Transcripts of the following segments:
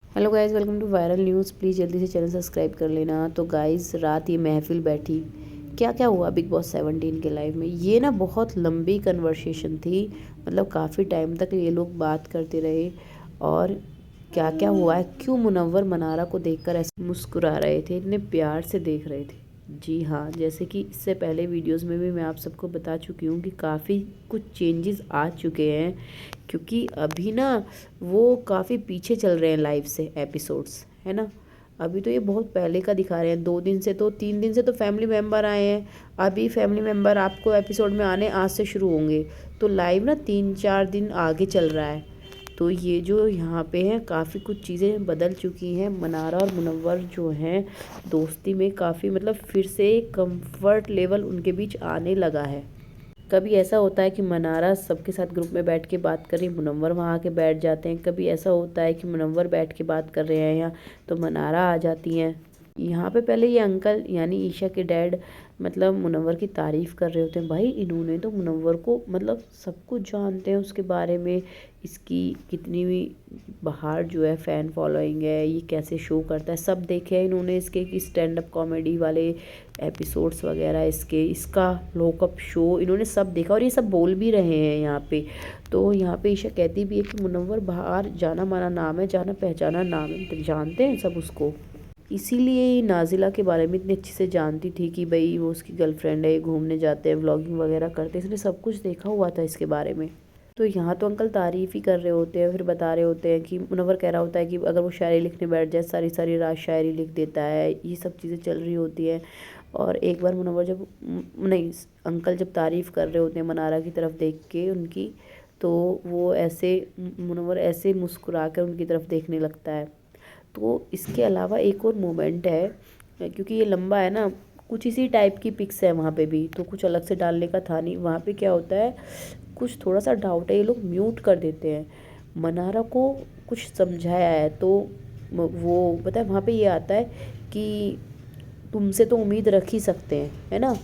Hello guys, welcome to viral news. Please जल्दी से channel subscribe कर लेना। तो गाइज़, रात ये महफिल बैठी, क्या क्या हुआ बिग बॉस 17 के लाइव में, ये ना बहुत लंबी कन्वर्सेशन थी। मतलब काफ़ी टाइम तक ये लोग बात करते रहे और क्या क्या हुआ है, क्यों मुनव्वर मनारा को देखकर ऐसे मुस्कुरा रहे थे, इतने प्यार से देख रहे थे। जी हाँ, जैसे कि इससे पहले वीडियोस में भी मैं आप सबको बता चुकी हूँ कि काफ़ी कुछ चेंजेस आ चुके हैं, क्योंकि अभी ना वो काफ़ी पीछे चल रहे हैं लाइव से एपिसोड्स, है ना। अभी तो ये बहुत पहले का दिखा रहे हैं, 2 दिन से तो 3 दिन से तो फैमिली मेम्बर आए हैं। अभी फैमिली मेम्बर आपको एपिसोड में आने आज से शुरू होंगे, तो लाइव ना 3-4 दिन आगे चल रहा है। तो ये जो यहाँ पे हैं, काफ़ी कुछ चीज़ें बदल चुकी हैं। मनारा और मुनव्वर जो हैं दोस्ती में काफ़ी, मतलब फिर से एक कंफर्ट लेवल उनके बीच आने लगा है। कभी ऐसा होता है कि मनारा सबके साथ ग्रुप में बैठ के बात कर रही, मुनव्वर वहाँ आके बैठ जाते हैं। कभी ऐसा होता है कि मुनव्वर बैठ के बात कर रहे हैं यहाँ, तो मनारा आ जाती हैं। यहाँ पे पहले ये अंकल यानी ईशा के डैड मतलब मुनव्वर की तारीफ़ कर रहे होते हैं। भाई इन्होंने तो मुनव्वर को मतलब सब कुछ जानते हैं उसके बारे में, इसकी कितनी भी बाहर जो है फ़ैन फॉलोइंग है, ये कैसे शो करता है, सब देखे हैं इन्होंने। इसके कि स्टैंड अप कॉमेडी वाले एपिसोड्स वगैरह, इसका लॉकअप शो, इन्होंने सब देखा और ये सब बोल भी रहे हैं यहाँ पे। तो यहाँ पे ईशा कहती भी है कि मुनव्वर बाहर जाना माना नाम है, जाना पहचाना नाम है, तो जानते हैं सब उसको। इसीलिए ये नाज़िला के बारे में इतनी अच्छे से जानती थी कि भाई वो उसकी गर्लफ्रेंड है, ये घूमने जाते हैं, व्लॉगिंग वगैरह करते हैं, इसने सब कुछ देखा हुआ था इसके बारे में। तो यहाँ तो अंकल तारीफ़ ही कर रहे होते हैं, फिर बता रहे होते हैं कि मुनव्वर कह रहा होता है कि अगर वो शायरी लिखने बैठ जाए, सारी सारी रात शायरी लिख देता है। ये सब चीज़ें चल रही होती हैं। और एक बार मुनव्वर जब नहीं, अंकल जब तारीफ़ कर रहे होते हैं मनारा की तरफ देख के उनकी, तो वो ऐसे मुनव्वर ऐसे मुस्कुरा कर उनकी तरफ देखने लगता है। तो इसके अलावा एक और मोमेंट है, क्योंकि ये लंबा है ना, कुछ इसी टाइप की पिक्स है वहाँ पे भी, तो कुछ अलग से डालने का था नहीं। वहाँ पे क्या होता है, कुछ थोड़ा सा डाउट है, ये लोग म्यूट कर देते हैं। मनारा को कुछ समझाया है तो वो पता है वहाँ पे ये आता है कि तुमसे तो उम्मीद रख ही सकते हैं, है ना,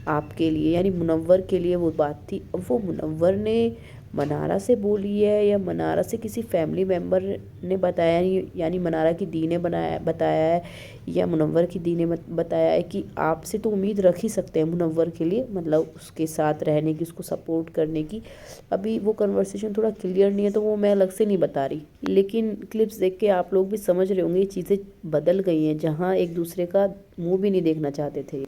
आपके लिए यानी मुनव्वर के लिए वो बात थी। अब वो मुनव्वर ने मनारा से बोली है या मनारा से किसी फैमिली मेम्बर ने बताया, यानी मनारा की दी ने बताया है या मुनव्वर की दी ने बताया है कि आपसे तो उम्मीद रख ही सकते हैं मुनव्वर के लिए, मतलब उसके साथ रहने की, उसको सपोर्ट करने की। अभी वो कन्वर्सेशन थोड़ा क्लियर नहीं है, तो वो मैं अलग से नहीं बता रही, लेकिन क्लिप्स देख के आप लोग भी समझ रहे होंगे ये चीज़ें बदल गई हैं, जहाँ एक दूसरे का मुंह भी नहीं देखना चाहते थे।